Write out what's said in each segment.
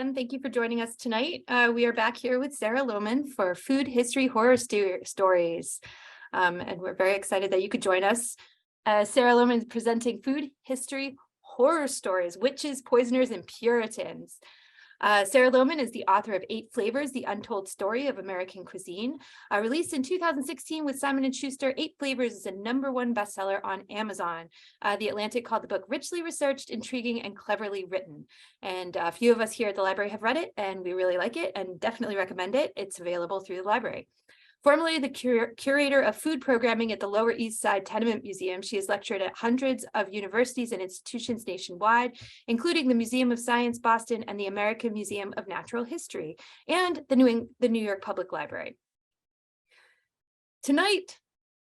everyone. Thank you for joining us tonight. We are back here with Sarah Lohman for Food History Horror Stories. And we're very excited that you could join us. Sarah Lohman is presenting Food History Horror Stories, Witches, Poisoners, and Puritans. Sarah Lohman is the author of 8 Flavors, The Untold Story of American Cuisine. Released in 2016 with Simon & Schuster, 8 Flavors is a #1 bestseller on Amazon. The Atlantic called the book richly researched, intriguing, and cleverly written. And a few of us here at the library have read it, and we really like it and definitely recommend it. It's available through the library. Formerly the curator of food programming at the Lower East Side Tenement Museum, she has lectured at hundreds of universities and institutions nationwide, including the Museum of Science Boston and the American Museum of Natural History, and the New York Public Library. Tonight,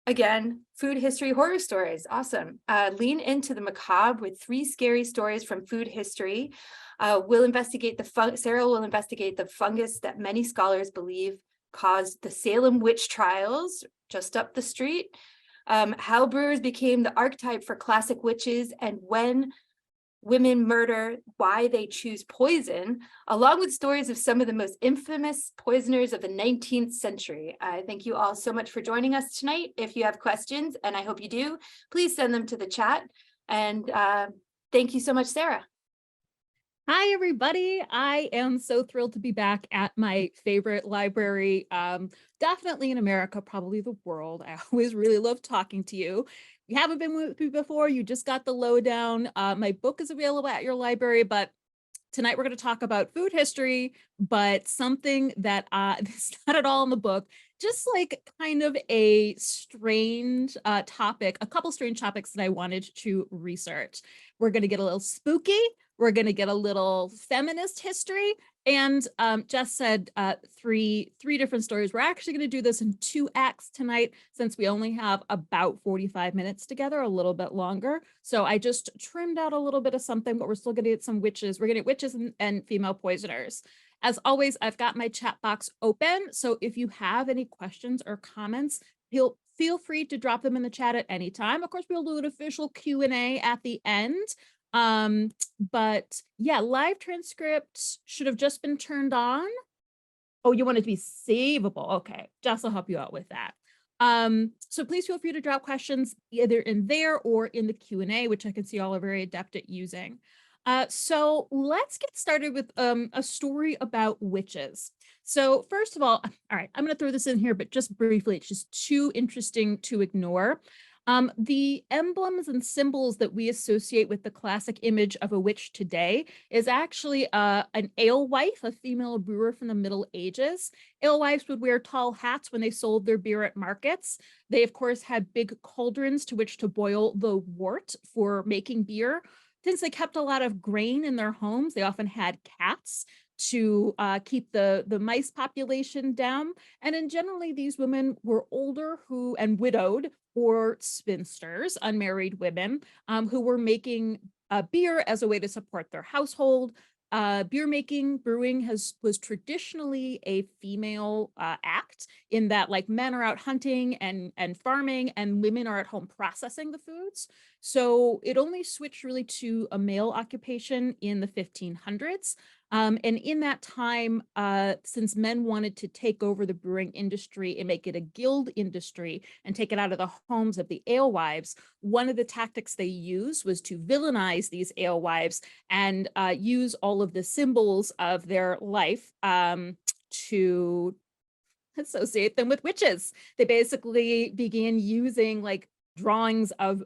again, food history horror stories. Awesome. Lean into the macabre with 3 scary stories from food history. Sarah will investigate the fungus that many scholars believe caused the Salem witch trials just up the street, how brewers became the archetype for classic witches, and when women murder, why they choose poison, along with stories of some of the most infamous poisoners of the 19th century. I thank you all so much for joining us tonight. If you have questions, and I hope you do, please send them to the chat. And thank you so much, Sarah. Hi, everybody. I am so thrilled to be back at my favorite library, definitely in America, probably the world. I always really love talking to you. If you haven't been with me before, you just got the lowdown. My book is available at your library, but tonight we're going to talk about food history, but something that is not at all in the book, just like kind of a strange topic, a couple strange topics that I wanted to research. We're going to get a little spooky. We're going to get a little feminist history. And Jess said 3 different stories. We're actually going to do this in 2 acts tonight, since we only have about 45 minutes together, a little bit longer. So I just trimmed out a little bit of something, but we're still going to get some witches. We're going to get witches and female poisoners. As always, I've got my chat box open. So if you have any questions or comments, feel free to drop them in the chat at any time. Of course, we'll do an official Q&A at the end. But yeah, live transcripts should have just been turned on. Oh, you want it to be savable. Okay, Jess will help you out with that. So please feel free to drop questions either in there or in the Q&A, which I can see all are very adept at using. So let's get started with a story about witches. So first of all right, I'm going to throw this in here, but just briefly, it's just too interesting to ignore. The emblems and symbols that we associate with the classic image of a witch today is actually an alewife, a female brewer from the Middle Ages. Alewives would wear tall hats when they sold their beer at markets. They, of course, had big cauldrons to which to boil the wort for making beer. Since they kept a lot of grain in their homes, they often had cats to keep the mice population down. And then generally these women were older and widowed, or spinsters, unmarried women, who were making beer as a way to support their household. Brewing was traditionally a female act, in that like men are out hunting and farming, and women are at home processing the foods. So it only switched really to a male occupation in the 1500s. And in that time, since men wanted to take over the brewing industry and make it a guild industry and take it out of the homes of the alewives, one of the tactics they used was to villainize these alewives and use all of the symbols of their life to associate them with witches. They basically began using like drawings of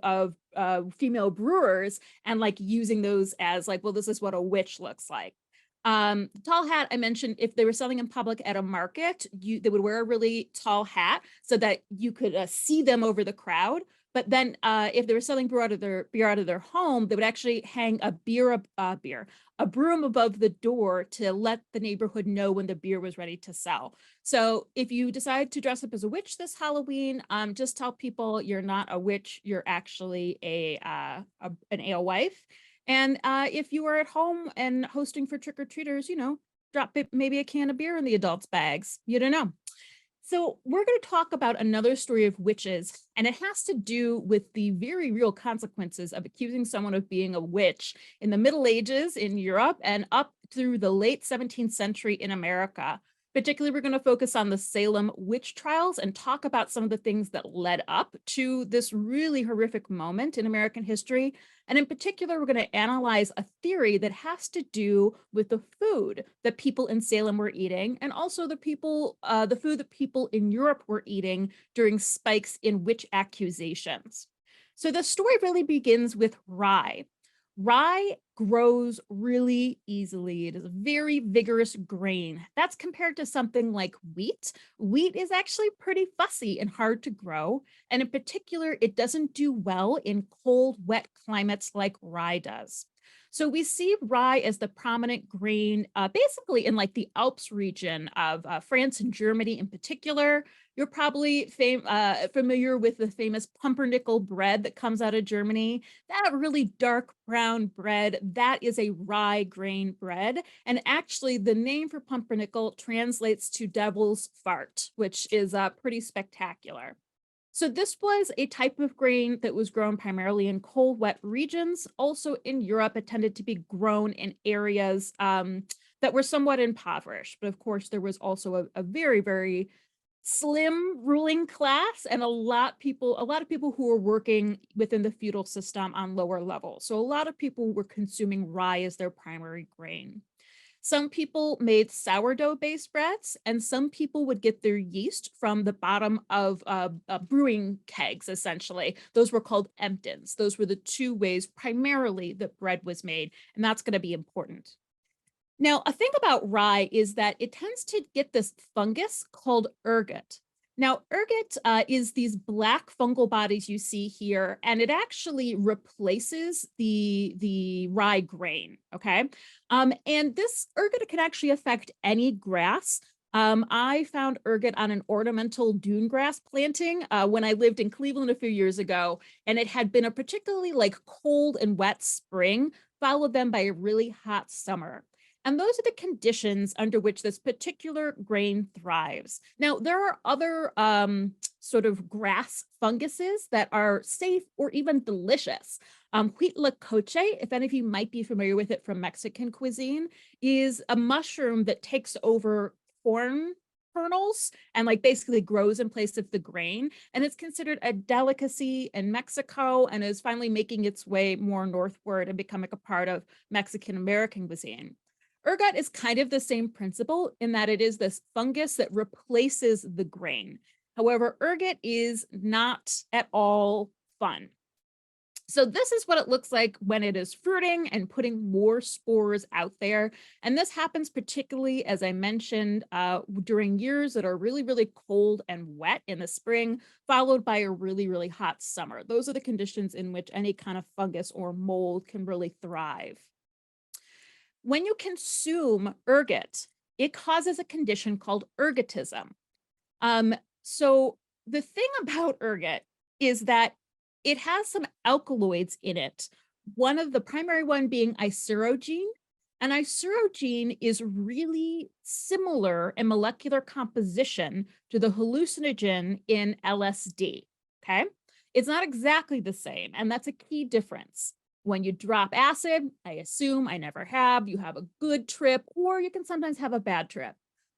female brewers and like using those as like, well, this is what a witch looks like. The tall hat I mentioned, if they were selling in public at a market, they would wear a really tall hat so that you could see them over the crowd. But then if they were selling beer out of their home, they would actually hang a broom above the door to let the neighborhood know when the beer was ready to sell. So if you decide to dress up as a witch this Halloween, just tell people you're not a witch, you're actually an alewife. And if you are at home and hosting for trick-or-treaters, drop maybe a can of beer in the adults' bags. You don't know. So, we're going to talk about another story of witches, and it has to do with the very real consequences of accusing someone of being a witch in the Middle Ages in Europe and up through the late 17th century in America. Particularly, we're going to focus on the Salem witch trials and talk about some of the things that led up to this really horrific moment in American history. And in particular, we're going to analyze a theory that has to do with the food that people in Salem were eating, and also the food that people in Europe were eating during spikes in witch accusations. So the story really begins with rye. Rye grows really easily. It is a very vigorous grain. That's compared to something like wheat. Wheat is actually pretty fussy and hard to grow. And in particular, it doesn't do well in cold, wet climates like rye does. So we see rye as the prominent grain, basically in like the Alps region of France and Germany in particular. You're probably familiar with the famous pumpernickel bread that comes out of Germany. That really dark brown bread, that is a rye grain bread. And actually, the name for pumpernickel translates to devil's fart, which is pretty spectacular. So this was a type of grain that was grown primarily in cold, wet regions. Also in Europe, it tended to be grown in areas that were somewhat impoverished. But of course, there was also a very, very slim ruling class and a lot of people who were working within the feudal system on lower levels. So a lot of people were consuming rye as their primary grain. Some people made sourdough based breads, and some people would get their yeast from the bottom of brewing kegs, essentially. Those were called emptins. Those were the two ways primarily that bread was made, and that's going to be important. Now, a thing about rye is that it tends to get this fungus called ergot. Now, ergot is these black fungal bodies you see here, and it actually replaces the rye grain, okay? And this ergot can actually affect any grass. I found ergot on an ornamental dune grass planting when I lived in Cleveland a few years ago, and it had been a particularly like cold and wet spring, followed then by a really hot summer. And those are the conditions under which this particular grain thrives. Now, there are other sort of grass funguses that are safe or even delicious. Huitlacoche, if any of you might be familiar with it from Mexican cuisine, is a mushroom that takes over corn kernels and like basically grows in place of the grain. And it's considered a delicacy in Mexico and is finally making its way more northward and becoming a part of Mexican American cuisine. Ergot is kind of the same principle in that it is this fungus that replaces the grain. However, ergot is not at all fun. So this is what it looks like when it is fruiting and putting more spores out there. And this happens particularly, as I mentioned, during years that are really, really cold and wet in the spring, followed by a really, really hot summer. Those are the conditions in which any kind of fungus or mold can really thrive. When you consume ergot, it causes a condition called ergotism. So the thing about ergot is that it has some alkaloids in it. One of the primary one being iserogene. And iserogene is really similar in molecular composition to the hallucinogen in LSD. Okay. It's not exactly the same. And that's a key difference. When you drop acid, I assume I never have, you have a good trip, or you can sometimes have a bad trip.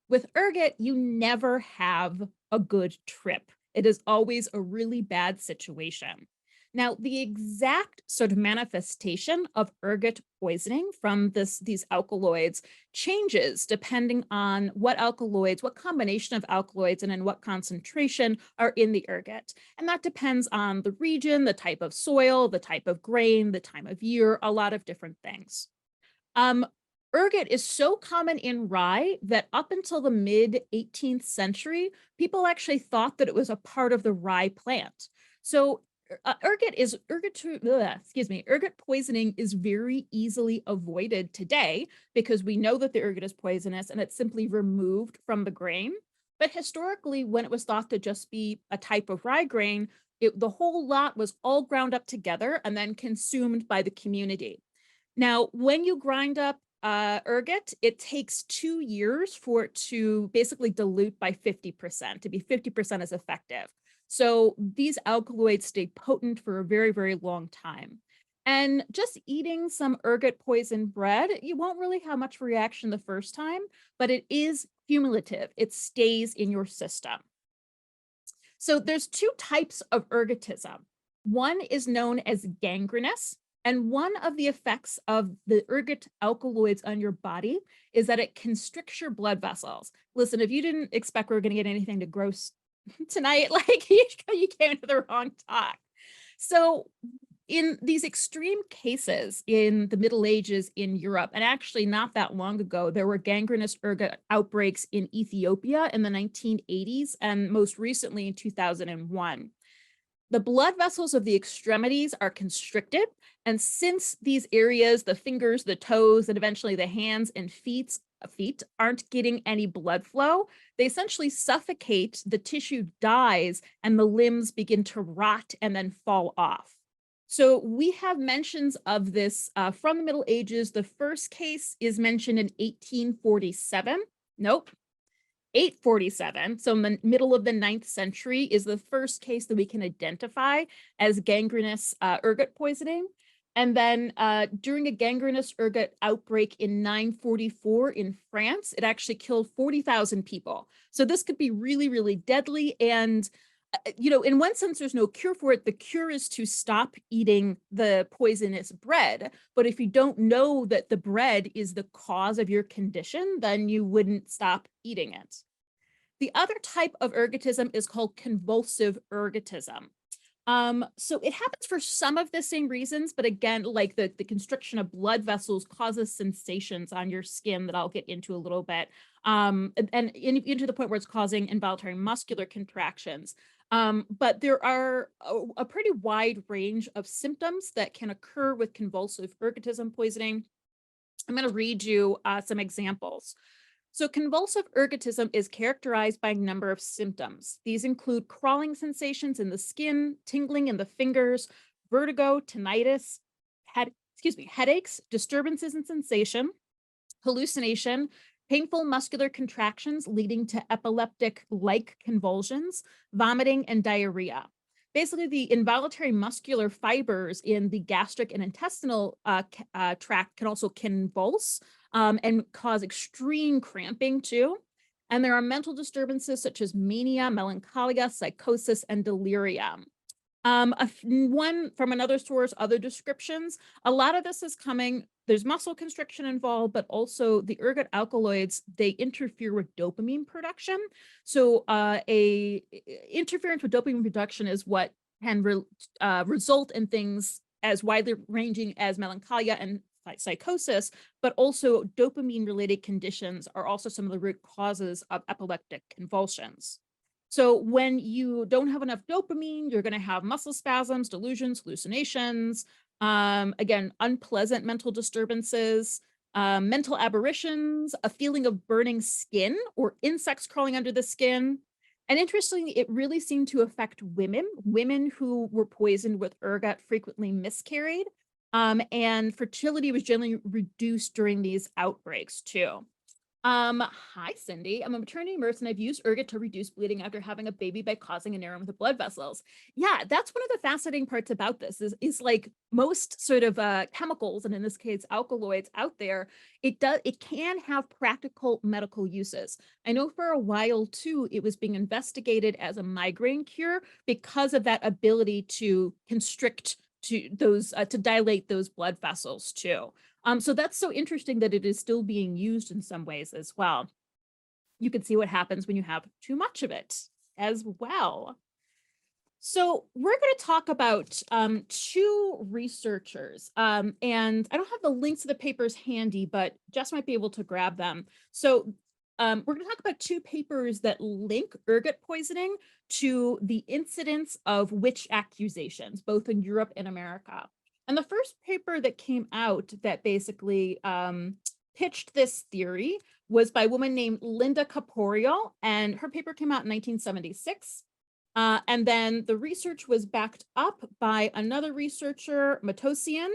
With ergot, you never have a good trip. It is always a really bad situation. Now, the exact sort of manifestation of ergot poisoning from these alkaloids changes depending on what alkaloids, what combination of alkaloids and in what concentration are in the ergot. And that depends on the region, the type of soil, the type of grain, the time of year, a lot of different things. Ergot is so common in rye that up until the mid 18th century, people actually thought that it was a part of the rye plant. So ergot poisoning is very easily avoided today because we know that the ergot is poisonous and it's simply removed from the grain. But historically, when it was thought to just be a type of rye grain, the whole lot was all ground up together and then consumed by the community. Now, when you grind up ergot, it takes 2 years for it to basically dilute by 50%, to be 50% as effective. So these alkaloids stay potent for a very, very long time. And just eating some ergot poison bread, you won't really have much reaction the first time, but it is cumulative. It stays in your system. So there's two types of ergotism. One is known as gangrenous, and one of the effects of the ergot alkaloids on your body is that it constricts your blood vessels. Listen, if you didn't expect we were going to get anything to gross tonight, like you came to the wrong talk. So in these extreme cases in the Middle Ages in Europe, and actually not that long ago, there were gangrenous ergot outbreaks in Ethiopia in the 1980s and most recently in 2001. The blood vessels of the extremities are constricted. And since these areas, the fingers, the toes, and eventually the hands and feet aren't getting any blood flow, they essentially suffocate, the tissue dies, and the limbs begin to rot and then fall off. So we have mentions of this from the Middle Ages. The first case is mentioned in 1847. Nope, 847. So in the middle of the 9th century is the first case that we can identify as gangrenous ergot poisoning. And then during a gangrenous ergot outbreak in 944 in France, it actually killed 40,000 people. So this could be really, really deadly. And in one sense, there's no cure for it. The cure is to stop eating the poisonous bread. But if you don't know that the bread is the cause of your condition, then you wouldn't stop eating it. The other type of ergotism is called convulsive ergotism. So it happens for some of the same reasons, but again, like the constriction of blood vessels causes sensations on your skin that I'll get into a little bit, into the point where it's causing involuntary muscular contractions. But there are a pretty wide range of symptoms that can occur with convulsive ergotism poisoning. I'm going to read you some examples. So convulsive ergotism is characterized by a number of symptoms. These include crawling sensations in the skin, tingling in the fingers, vertigo, tinnitus, headaches, disturbances in sensation, hallucination, painful muscular contractions leading to epileptic-like convulsions, vomiting, and diarrhea. Basically, the involuntary muscular fibers in the gastric and intestinal tract can also convulse and cause extreme cramping too. And there are mental disturbances such as mania, melancholia, psychosis, and delirium. One from another source, other descriptions, a lot of this is coming, there's muscle constriction involved, but also the ergot alkaloids, they interfere with dopamine production. So a interference with dopamine production is what can result in things as widely ranging as melancholia and psychosis, but also dopamine related conditions are also some of the root causes of epileptic convulsions. So when you don't have enough dopamine, you're going to have muscle spasms, delusions, hallucinations, again, unpleasant mental disturbances, mental aberrations, a feeling of burning skin or insects crawling under the skin. And interestingly, it really seemed to affect women. Women who were poisoned with ergot frequently miscarried, and fertility was generally reduced during these outbreaks too. Hi, Cindy. I'm a maternity nurse and I've used ergot to reduce bleeding after having a baby by causing a narrowing of the blood vessels. Yeah, that's one of the fascinating parts about this is like most sort of chemicals, and in this case, alkaloids out there, it can have practical medical uses. I know for a while too, it was being investigated as a migraine cure because of that ability to constrict to those, to dilate those blood vessels too. So that's so interesting that it is still being used in some ways as well. You can see what happens when you have too much of it as well. So we're going to talk about two researchers, and I don't have the links to the papers handy, but Jess might be able to grab them. So we're going to talk about two papers that link ergot poisoning to the incidence of witch accusations, both in Europe and America. And the first paper that came out that basically pitched this theory was by a woman named Linda Caporio, and her paper came out in 1976. And then the research was backed up by another researcher, Matosian,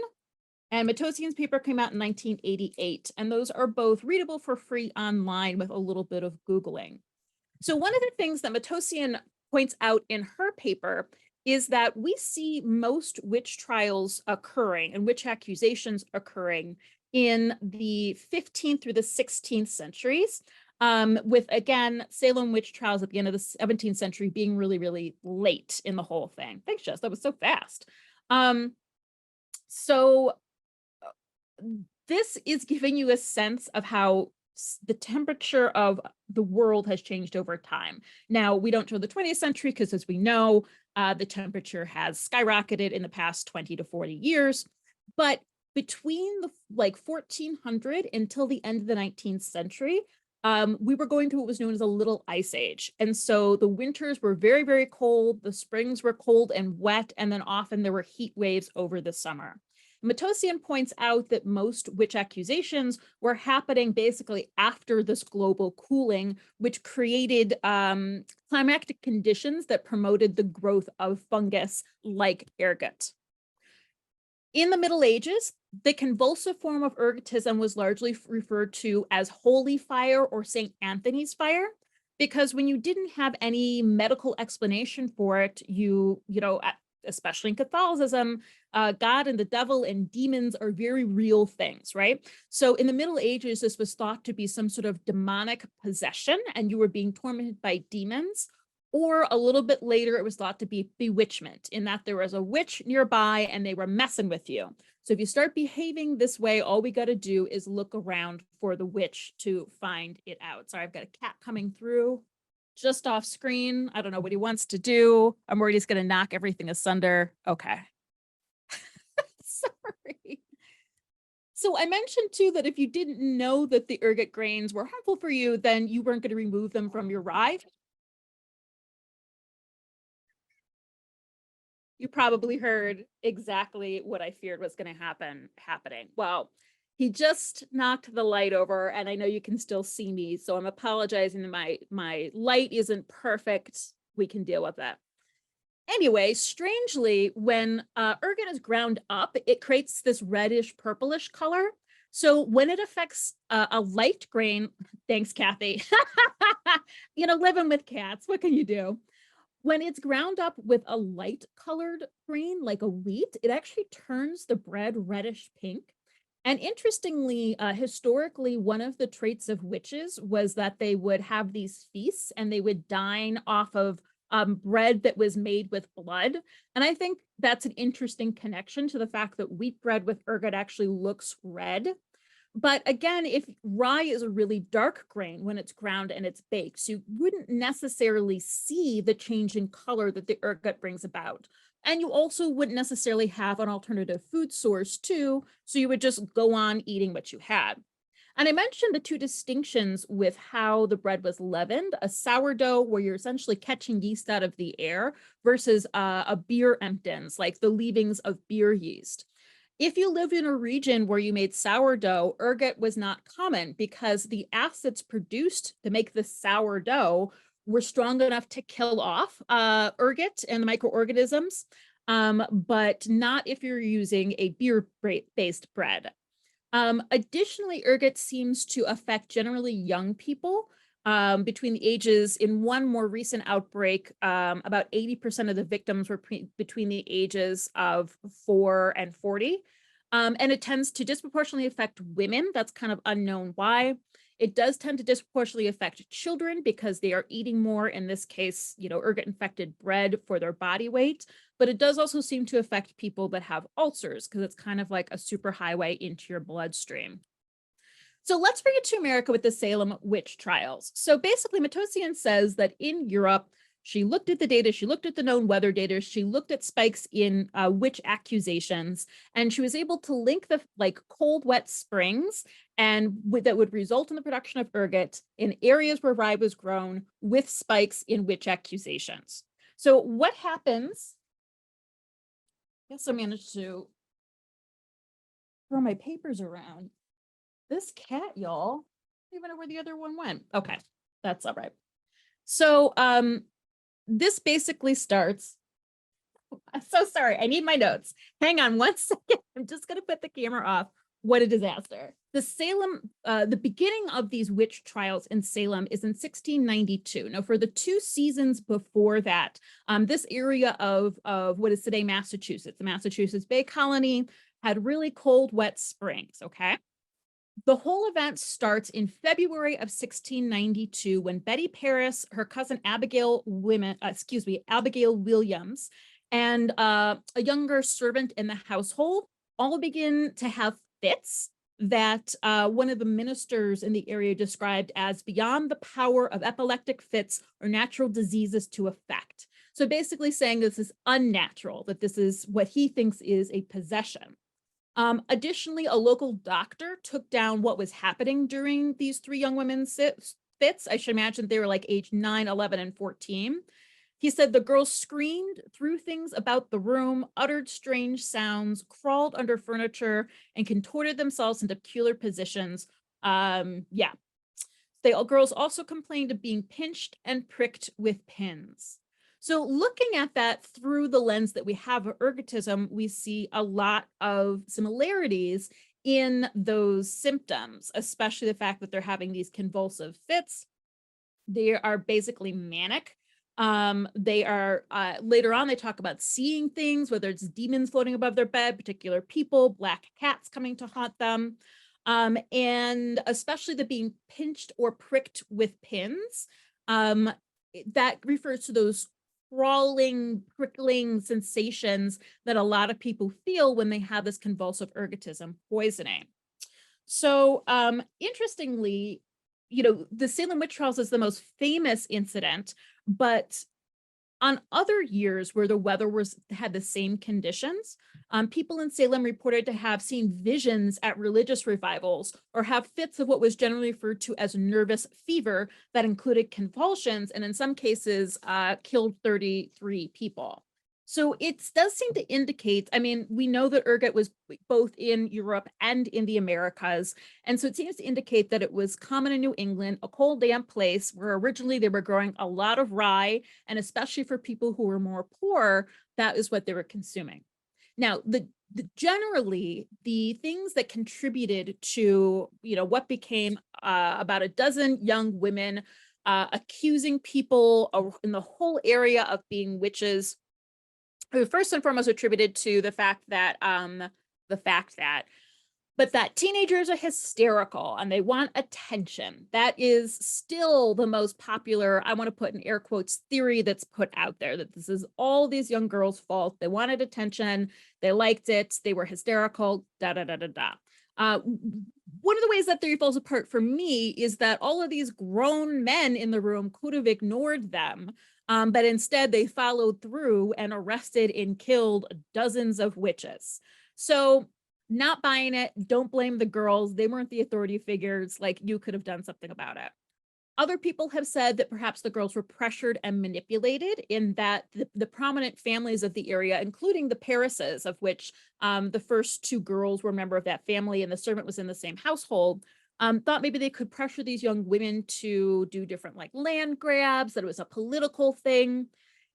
And Matosian's paper came out in 1988, and those are both readable for free online with a little bit of Googling. So one of the things that Matosian points out in her paper is that we see most witch trials occurring and witch accusations occurring in the 15th through the 16th centuries, with, again, Salem witch trials at the end of the 17th century being really, really late in the whole thing. Thanks, Jess. That was so fast. So this is giving you a sense of how the temperature of the world has changed over time. Now, we don't show the 20th century because, as we know, the temperature has skyrocketed in the past 20 to 40 years. But between the 1400 until the end of the 19th century, we were going through what was known as a little ice age. And so the winters were very, very cold. The springs were cold and wet. And then often there were heat waves over the summer. Matosian points out that most witch accusations were happening basically after this global cooling, which created climatic conditions that promoted the growth of fungus like ergot. In the Middle Ages, the convulsive form of ergotism was largely referred to as holy fire or St. Anthony's fire, because when you didn't have any medical explanation for it, especially in Catholicism, God and the devil and demons are very real things, right? So in the Middle Ages, this was thought to be some sort of demonic possession and you were being tormented by demons. Or a little bit later, it was thought to be bewitchment, in that there was a witch nearby and they were messing with you. So if you start behaving this way, all we got to do is look around for the witch to find it out. Sorry, I've got a cat coming through just off screen. I don't know what he wants to do. I'm worried he's going to knock everything asunder. Okay. Sorry. So I mentioned too that if you didn't know that the ergot grains were harmful for you, then you weren't going to remove them from your rye. You probably heard exactly what I feared was going to happening. Well, he just knocked the light over, and I know you can still see me, so I'm apologizing that my light isn't perfect. We can deal with that. Anyway, strangely, when ergot is ground up, it creates this reddish purplish color. So when it affects a light grain, thanks, Kathy. Living with cats, what can you do? When it's ground up with a light colored grain, like a wheat, it actually turns the bread reddish pink. And interestingly, historically, one of the traits of witches was that they would have these feasts and they would dine off of bread that was made with blood. And I think that's an interesting connection to the fact that wheat bread with ergot actually looks red. But again, if rye is a really dark grain when it's ground and it's baked, so you wouldn't necessarily see the change in color that the ergot brings about. And you also wouldn't necessarily have an alternative food source too, so you would just go on eating what you had. And I mentioned the two distinctions with how the bread was leavened: a sourdough where you're essentially catching yeast out of the air versus a beer emptins, like the leavings of beer yeast. If you lived in a region where you made sourdough, ergot was not common because the acids produced to make the sourdough were strong enough to kill off ergot and the microorganisms, but not if you're using a beer-based bread. Additionally, ergot seems to affect generally young people between the ages. In one more recent outbreak, about 80% of the victims were between the ages of 4 and 40. And it tends to disproportionately affect women. That's kind of unknown why. It does tend to disproportionately affect children because they are eating more, in this case, ergot infected bread for their body weight. But it does also seem to affect people that have ulcers because it's kind of like a superhighway into your bloodstream. So let's bring it to America with the Salem witch trials. So basically, Matosian says that in Europe, she looked at the data, she looked at the known weather data, she looked at spikes in witch accusations, and she was able to link the cold, wet springs and that would result in the production of ergot in areas where rye was grown with spikes in witch accusations. So what happens? I guess I managed to throw my papers around. This cat, y'all, I don't even know where the other one went. Okay, that's all right. So this basically starts, I'm so sorry. I need my notes. Hang on one second. I'm just going to put the camera off. What a disaster. The beginning of these witch trials in Salem is in 1692. Now, for the 2 seasons before that, this area of what is today Massachusetts, the Massachusetts Bay Colony, had really cold, wet springs, okay? The whole event starts in February of 1692 when Betty Paris, her cousin Abigail Williams, and a younger servant in the household all begin to have fits that one of the ministers in the area described as beyond the power of epileptic fits or natural diseases to affect. So basically saying this is unnatural, that this is what he thinks is a possession. Additionally, a local doctor took down what was happening during these 3 young women's fits. I should imagine they were like age 9, 11, and 14. He said the girls screamed, threw things about the room, uttered strange sounds, crawled under furniture, and contorted themselves into peculiar positions. Yeah. Girls also complained of being pinched and pricked with pins. So looking at that through the lens that we have of ergotism, we see a lot of similarities in those symptoms, especially the fact that they're having these convulsive fits. They are basically manic. They are later on, they talk about seeing things, whether it's demons floating above their bed, particular people, black cats coming to haunt them. And especially the being pinched or pricked with pins. That refers to those crawling, prickling sensations that a lot of people feel when they have this convulsive ergotism poisoning. So interestingly, the Salem witch trials is the most famous incident, but on other years where the weather had the same conditions, people in Salem reported to have seen visions at religious revivals or have fits of what was generally referred to as nervous fever that included convulsions and in some cases killed 33 people. So it does seem to indicate, I mean, we know that ergot was both in Europe and in the Americas. And so it seems to indicate that it was common in New England, a cold, damp place where originally they were growing a lot of rye. And especially for people who were more poor, that is what they were consuming. Now, generally, the things that contributed to, what became about a dozen young women accusing people in the whole area of being witches, first and foremost attributed to the fact that teenagers are hysterical and they want attention. That is still the most popular, I want to put in air quotes, theory that's put out there, that this is all these young girls' fault. They wanted attention, they liked it, they were hysterical, da da da da da. One of the ways that theory falls apart for me is that all of these grown men in the room could have ignored them. But instead they followed through and arrested and killed dozens of witches. So not buying it, don't blame the girls. They weren't the authority figures, like you could have done something about it. Other people have said that perhaps the girls were pressured and manipulated in that the prominent families of the area, including the Parises, of which the first 2 girls were a member of that family and the servant was in the same household, thought maybe they could pressure these young women to do different like land grabs, that it was a political thing.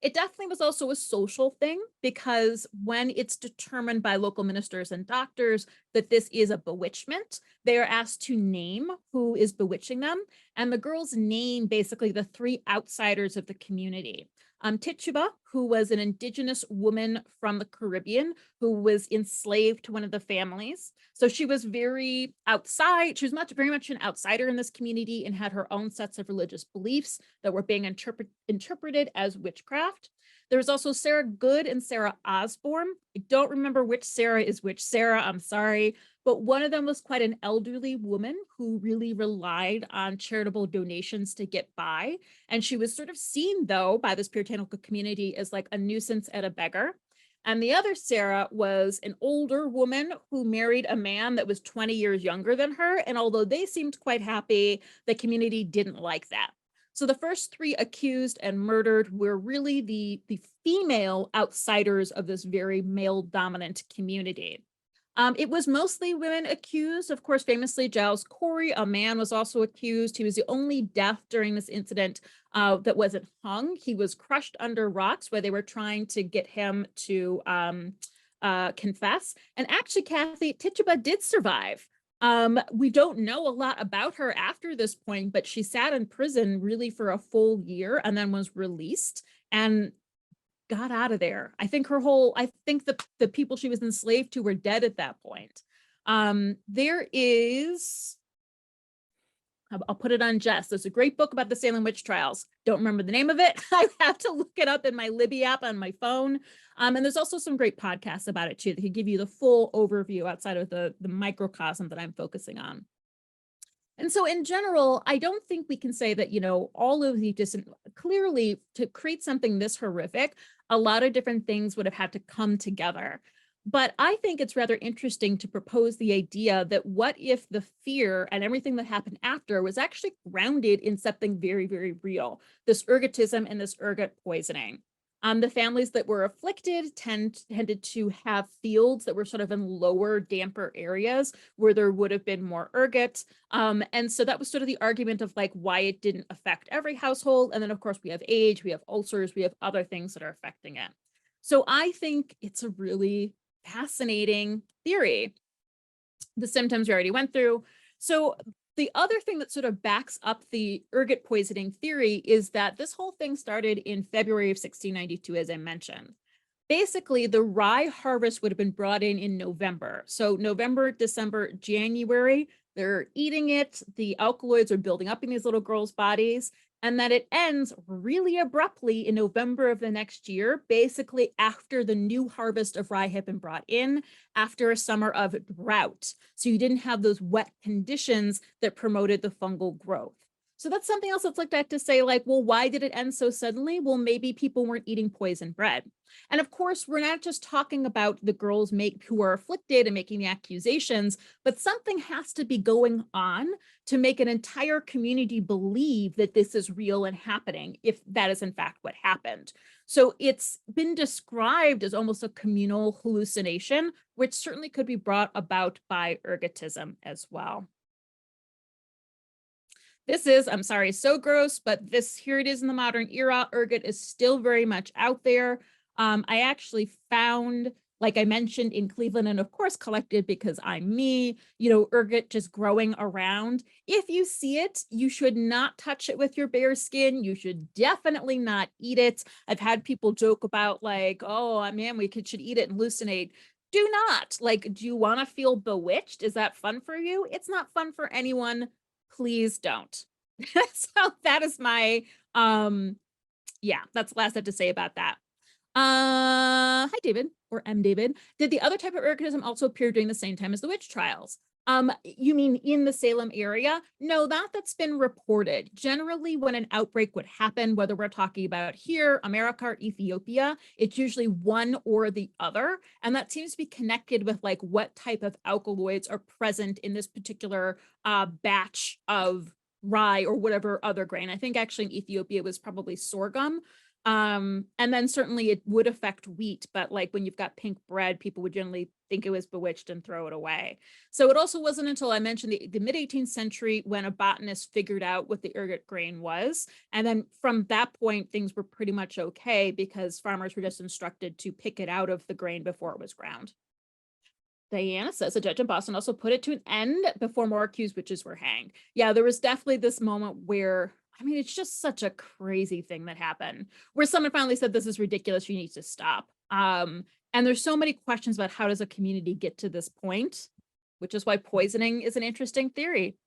It definitely was also a social thing because when it's determined by local ministers and doctors that this is a bewitchment, they are asked to name who is bewitching them. And the girls name basically the 3 outsiders of the community. Tituba, who was an indigenous woman from the Caribbean who was enslaved to one of the families. So she was very outside. She was very much an outsider in this community and had her own sets of religious beliefs that were being interpreted as witchcraft. There was also Sarah Good and Sarah Osborne. I don't remember which Sarah is which Sarah, I'm sorry, but one of them was quite an elderly woman who really relied on charitable donations to get by. And she was sort of seen, though, by this puritanical community as like a nuisance and a beggar. And the other Sarah was an older woman who married a man that was 20 years younger than her. And although they seemed quite happy, the community didn't like that. So the first 3 accused and murdered were really the female outsiders of this very male dominant community. It was mostly women accused. Of course, famously, Giles Corey, a man, was also accused. He was the only death during this incident that wasn't hung. He was crushed under rocks where they were trying to get him to confess. And actually, Kathy, Tituba did survive. We don't know a lot about her after this point, but she sat in prison really for a full year and then was released and got out of there. I think the people she was enslaved to were dead at that point. There is, I'll put it on Jess. There's a great book about the Salem witch trials. Don't remember the name of it. I have to look it up in my Libby app on my phone. And there's also some great podcasts about it too that can give you the full overview outside of the microcosm that I'm focusing on. And so in general, I don't think we can say that, all of the clearly to create something this horrific, a lot of different things would have had to come together. But I think it's rather interesting to propose the idea that what if the fear and everything that happened after was actually grounded in something very, very real, this ergotism and this ergot poisoning. The families that were afflicted tended to have fields that were sort of in lower, damper areas where there would have been more ergot. And so that was sort of the argument of like why it didn't affect every household. And then, of course, we have age, we have ulcers, we have other things that are affecting it. So I think it's a really fascinating theory. The symptoms we already went through. So the other thing that sort of backs up the ergot poisoning theory is that this whole thing started in February of 1692, as I mentioned. Basically, the rye harvest would have been brought in November. So November, December, January, they're eating it. The alkaloids are building up in these little girls' bodies. And that it ends really abruptly in November of the next year, basically after the new harvest of rye had been brought in, after a summer of drought. So you didn't have those wet conditions that promoted the fungal growth. So that's something else that's looked at to say, like, well, why did it end so suddenly? Well, maybe people weren't eating poison bread. And of course, we're not just talking about the girls who are afflicted and making the accusations, but something has to be going on to make an entire community believe that this is real and happening, if that is in fact what happened. So it's been described as almost a communal hallucination, which certainly could be brought about by ergotism as well. This is, I'm sorry, so gross, but here it is in the modern era. Ergot is still very much out there. I actually found, like I mentioned, in Cleveland, and of course collected because I'm me, ergot just growing around. If you see it, you should not touch it with your bare skin. You should definitely not eat it. I've had people joke about like, oh man, should eat it and hallucinate. Do not. Like, do you want to feel bewitched? Is that fun for you? It's not fun for anyone. Please don't. So that is my, that's the last I have to say about that. Hi, David, or M. David. Did the other type of ergotism also appear during the same time as the witch trials? You mean in the Salem area? No, that's been reported. Generally, when an outbreak would happen, whether we're talking about here, America, or Ethiopia, it's usually one or the other. And that seems to be connected with like what type of alkaloids are present in this particular batch of rye or whatever other grain. I think actually in Ethiopia it was probably sorghum. And then certainly it would affect wheat, but like when you've got pink bread, people would generally think it was bewitched and throw it away. So it also wasn't until I mentioned the mid-18th century when a botanist figured out what the ergot grain was. And then from that point, things were pretty much okay because farmers were just instructed to pick it out of the grain before it was ground. Diana says a judge in Boston also put it to an end before more accused witches were hanged. Yeah, there was definitely this moment where, I mean, it's just such a crazy thing that happened where someone finally said, this is ridiculous, you need to stop. And there's so many questions about how does a community get to this point, which is why poisoning is an interesting theory.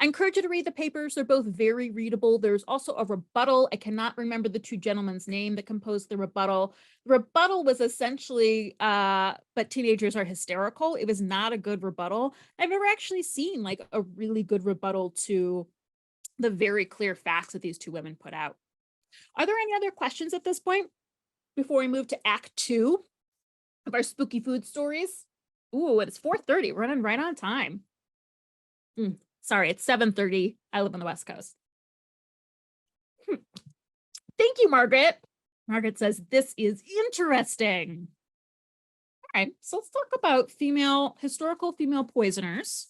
I encourage you to read the papers. They're both very readable. There's also a rebuttal. I cannot remember the two gentlemen's name that composed the rebuttal. The rebuttal was essentially, but teenagers are hysterical. It was not a good rebuttal. I've never actually seen like a really good rebuttal to the very clear facts that these two women put out. Are there any other questions at this point before we move to Act 2 of our spooky food stories? Ooh, it's 4:30. We're running right on time. Sorry, it's 7:30. I live on the West Coast. Thank you, Margaret. Margaret says, this is interesting. right, so let's talk about historical female poisoners.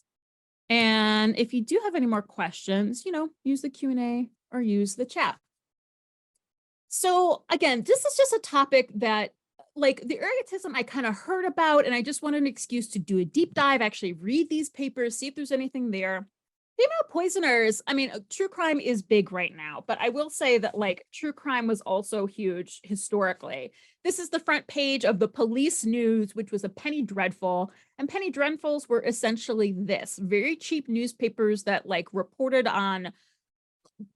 And if you do have any more questions, use the Q&A or use the chat. So again, this is just a topic that, like, the ergotism I kind of heard about, and I just wanted an excuse to do a deep dive, actually read these papers, see if there's anything there. Female poisoners, I mean, true crime is big right now, but I will say that, like, true crime was also huge historically. This is the front page of the Police News, which was a penny dreadful. And penny dreadfuls were essentially this: very cheap newspapers that, like, reported on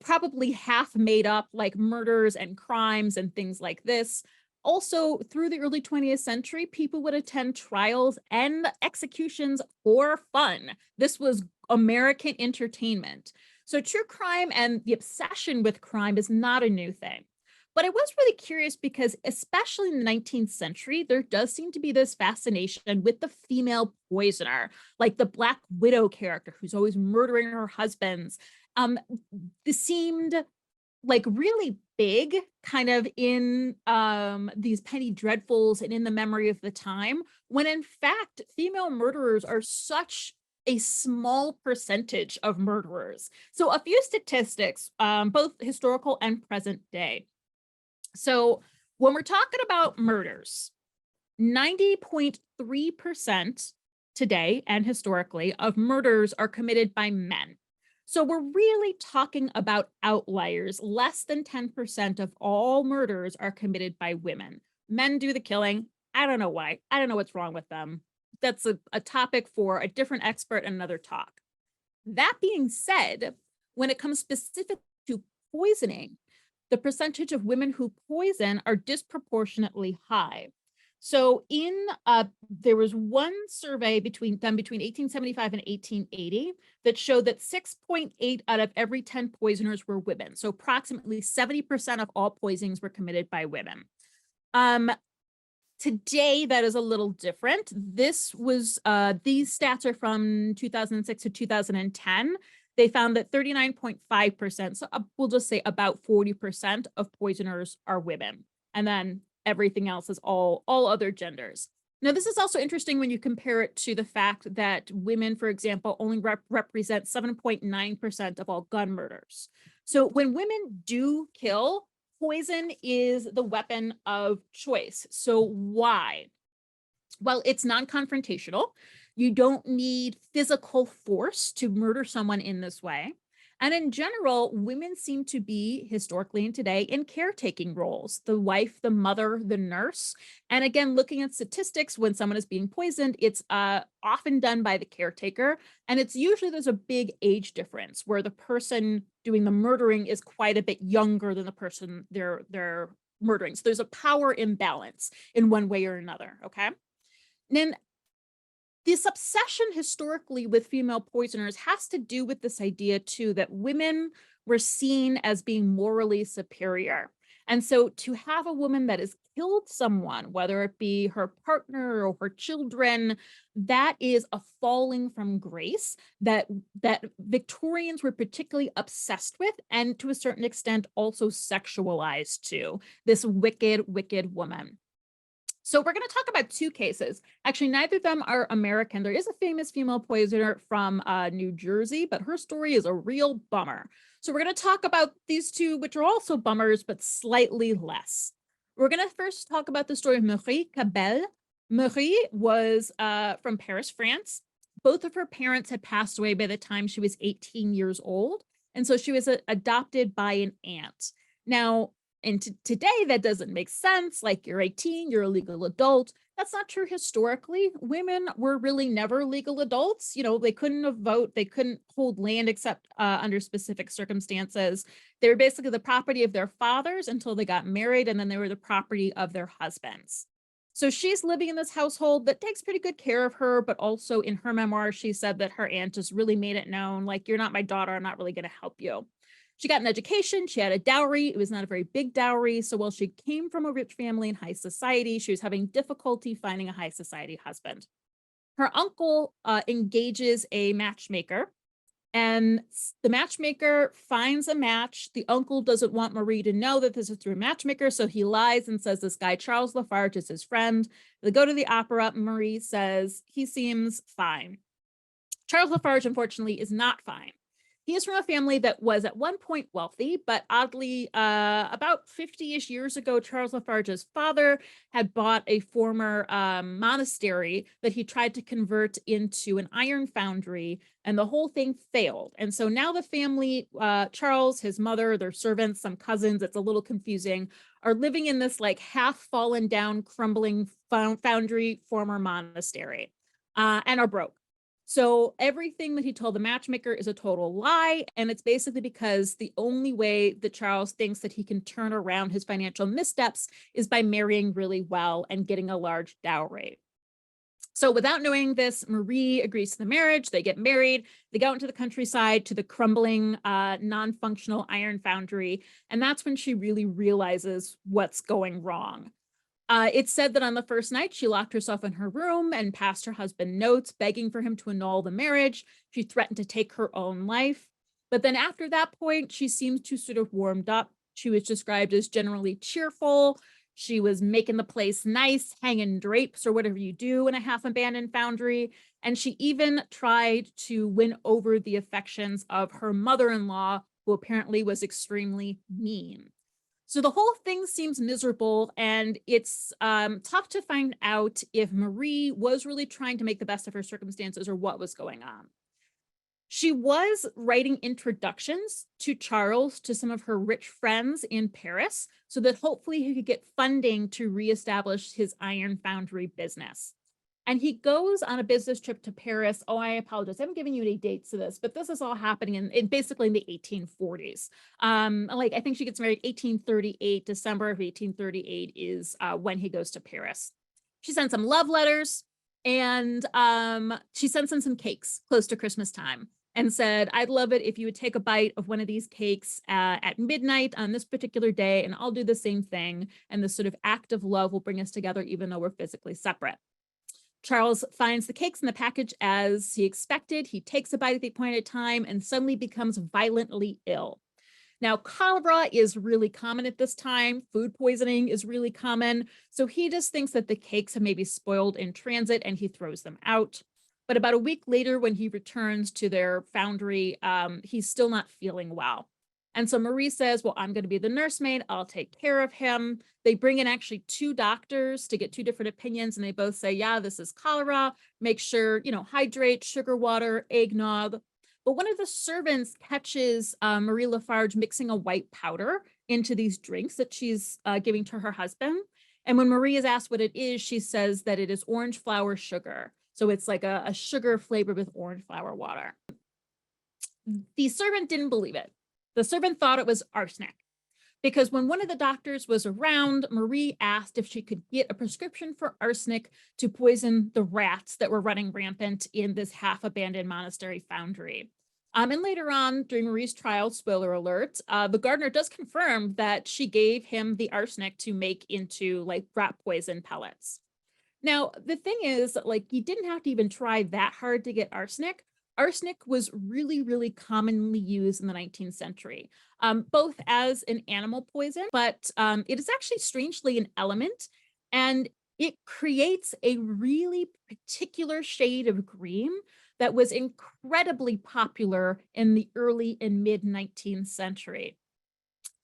probably half made up, like, murders and crimes and things like this. Also, through the early 20th century, people would attend trials and executions for fun. This was American entertainment. So true crime and the obsession with crime is not a new thing. But I was really curious because, especially in the 19th century, there does seem to be this fascination with the female poisoner, like the Black Widow character who's always murdering her husbands. This seemed like really big kind of in these penny dreadfuls and in the memory of the time, when in fact female murderers are such a small percentage of murderers. So a few statistics, both historical and present day. So when we're talking about murders, 90.3% today and historically of murders are committed by men. So we're really talking about outliers. Less than 10% of all murders are committed by women. Men do the killing. I don't know why. I don't know what's wrong with them. That's a topic for a different expert and another talk. That being said, when it comes specific to poisoning, the percentage of women who poison are disproportionately high. So there was one survey between 1875 and 1880 that showed that 6.8 out of every 10 poisoners were women. So approximately 70% of all poisonings were committed by women. Today, that is a little different. These stats are from 2006 to 2010. They found that 39.5%, so we'll just say about 40% of poisoners are women. And then everything else is all other genders. Now, this is also interesting when you compare it to the fact that women, for example, only represent 7.9% of all gun murders. So when women do kill, poison is the weapon of choice. So why? Well, it's non-confrontational. You don't need physical force to murder someone in this way. And in general, women seem to be, historically and today, in caretaking roles: the wife, the mother, the nurse. And again, looking at statistics, when someone is being poisoned, it's often done by the caretaker. And it's usually, there's a big age difference where the person doing the murdering is quite a bit younger than the person they're murdering. So there's a power imbalance in one way or another, okay? And then this obsession historically with female poisoners has to do with this idea too that women were seen as being morally superior. And so to have a woman that has killed someone, whether it be her partner or her children, that is a falling from grace that Victorians were particularly obsessed with, and to a certain extent also sexualized too, this wicked, wicked woman. So we're going to talk about two cases. Actually, neither of them are American. There is a famous female poisoner from New Jersey, but her story is a real bummer. So we're going to talk about these two, which are also bummers, but slightly less. We're going to first talk about the story of Marie Cabel. Marie was from Paris, France. Both of her parents had passed away by the time she was 18 years old. And so she was adopted by an aunt. Now, and today, that doesn't make sense. Like, you're 18, you're a legal adult. That's not true historically. Women were really never legal adults. They couldn't vote. They couldn't hold land except under specific circumstances. They were basically the property of their fathers until they got married, and then they were the property of their husbands. So she's living in this household that takes pretty good care of her, but also in her memoir, she said that her aunt just really made it known, like, you're not my daughter, I'm not really going to help you. She got an education, she had a dowry. It was not a very big dowry. So while she came from a rich family in high society, she was having difficulty finding a high society husband. Her uncle engages a matchmaker, And the matchmaker finds a match. The uncle doesn't want Marie to know that this is through a matchmaker, so he lies and says this guy, Charles Lafarge, is his friend. They go to the opera. Marie says he seems fine. Charles Lafarge, unfortunately, is not fine. He is from a family that was at one point wealthy, but oddly, about 50-ish years ago, Charles Lafarge's father had bought a former monastery that he tried to convert into an iron foundry, and the whole thing failed. And so now the family, Charles, his mother, their servants, some cousins, it's a little confusing, are living in this like half fallen down, crumbling foundry former monastery, and are broke. So everything that he told the matchmaker is a total lie. And it's basically because the only way that Charles thinks that he can turn around his financial missteps is by marrying really well and getting a large dowry. So without knowing this, Marie agrees to the marriage. They get married. They go out into the countryside to the crumbling, non-functional iron foundry. And that's when she really realizes what's going wrong. It's said that on the first night, she locked herself in her room and passed her husband notes begging for him to annul the marriage. She threatened to take her own life. But then after that point, she seems to sort of warmed up. She was described as generally cheerful. She was making the place nice, hanging drapes or whatever you do in a half-abandoned foundry. And she even tried to win over the affections of her mother-in-law, who apparently was extremely mean. So the whole thing seems miserable, and it's tough to find out if Marie was really trying to make the best of her circumstances or what was going on. She was writing introductions to Charles to some of her rich friends in Paris so that hopefully he could get funding to reestablish his iron foundry business. And he goes on a business trip to Paris. Oh, I apologize. I haven't given you any dates to this, but this is all happening in basically in the 1840s. Like I think she gets married 1838, December of 1838 is when he goes to Paris. She sends some love letters, and she sends him some cakes close to Christmas time and said, I'd love it if you would take a bite of one of these cakes at midnight on this particular day, and I'll do the same thing. And this sort of act of love will bring us together even though we're physically separate. Charles finds the cakes in the package as he expected. He takes a bite at the appointed time and suddenly becomes violently ill. Now, cholera is really common at this time. Food poisoning is really common. So he just thinks that the cakes have maybe spoiled in transit and he throws them out. But about a week later, when he returns to their foundry, he's still not feeling well. And so Marie says, well, I'm going to be the nursemaid. I'll take care of him. They bring in actually two doctors to get two different opinions. And they both say, yeah, this is cholera. Make sure, hydrate, sugar water, eggnog. But one of the servants catches Marie Lafarge mixing a white powder into these drinks that she's giving to her husband. And when Marie is asked what it is, she says that it is orange flower sugar. So it's like a sugar flavored with orange flower water. The servant didn't believe it. The servant thought it was arsenic because when one of the doctors was around, Marie asked if she could get a prescription for arsenic to poison the rats that were running rampant in this half-abandoned monastery foundry. And later on, during Marie's trial, spoiler alert, the gardener does confirm that she gave him the arsenic to make into like rat poison pellets. Now, the thing is, like, you didn't have to even try that hard to get arsenic. Arsenic was really, really commonly used in the 19th century, both as an animal poison, but it is actually strangely an element, and it creates a really particular shade of green that was incredibly popular in the early and mid 19th century.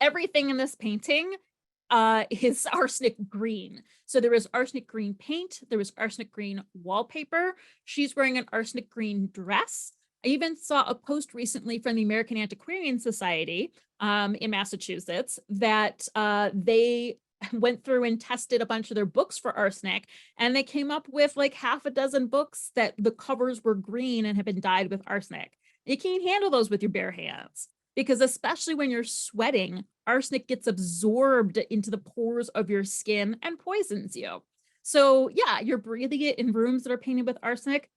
Everything in this painting is arsenic green. So there was arsenic green paint, there was arsenic green wallpaper. She's wearing an arsenic green dress. I even saw a post recently from the American Antiquarian Society in Massachusetts that they went through and tested a bunch of their books for arsenic, and they came up with like half a dozen books that the covers were green and had been dyed with arsenic. You can't handle those with your bare hands, because especially when you're sweating, arsenic gets absorbed into the pores of your skin and poisons you. So yeah, you're breathing it in rooms that are painted with arsenic.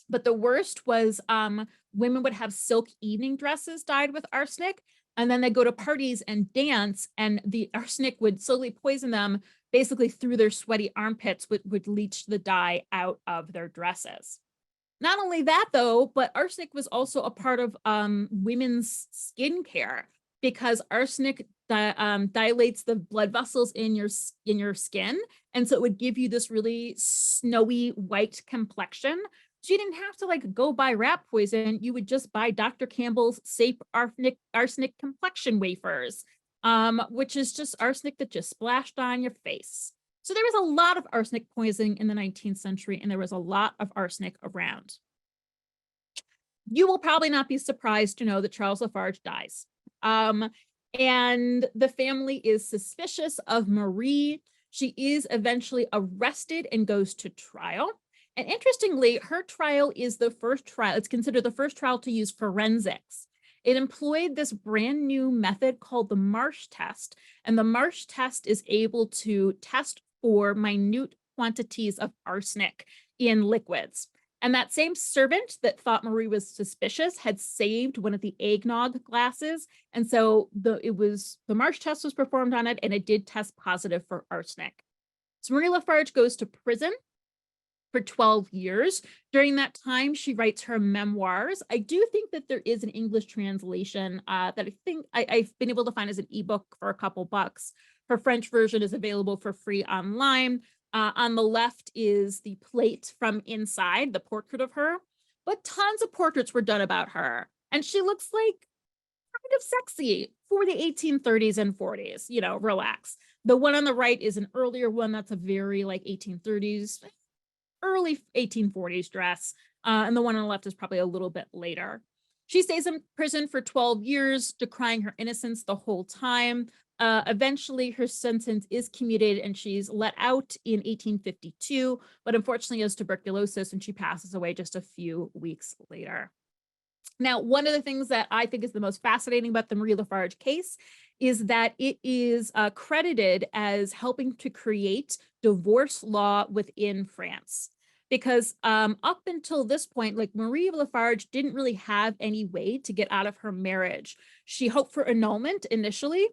But the worst was women would have silk evening dresses dyed with arsenic, and then they go to parties and dance, and the arsenic would slowly poison them, basically through their sweaty armpits, would leach the dye out of their dresses. Not only that though, but arsenic was also a part of women's skincare because arsenic dilates the blood vessels in your skin, and so it would give you this really snowy white complexion. So you didn't have to like go buy rat poison. You would just buy Dr. Campbell's safe arsenic complexion wafers, which is just arsenic that just splashed on your face. So there was a lot of arsenic poisoning in the 19th century, and there was a lot of arsenic around. You will probably not be surprised to know that Charles Lafarge dies. And the family is suspicious of Marie. She is eventually arrested and goes to trial. And interestingly, her trial is the first trial. It's considered the first trial to use forensics. It employed this brand new method called the Marsh test. And the Marsh test is able to test for minute quantities of arsenic in liquids. And that same servant that thought Marie was suspicious had saved one of the eggnog glasses. And so the Marsh test was performed on it, and it did test positive for arsenic. So Marie Lafarge goes to prison for 12 years. During that time, she writes her memoirs. I do think that there is an English translation that I think I've been able to find as an ebook for a couple bucks. Her French version is available for free online. On the left is the plate from inside, the portrait of her, but tons of portraits were done about her. And she looks like kind of sexy for the 1830s and 40s, you know, relax. The one on the right is an earlier one that's a very like 1830s, early 1840s dress. And the one on the left is probably a little bit later. She stays in prison for 12 years, decrying her innocence the whole time. Eventually, her sentence is commuted and she's let out in 1852, but unfortunately has tuberculosis and she passes away just a few weeks later. Now, one of the things that I think is the most fascinating about the Marie Lafarge case is that it is credited as helping to create divorce law within France. Because up until this point, like Marie Lafarge didn't really have any way to get out of her marriage. She hoped for annulment initially,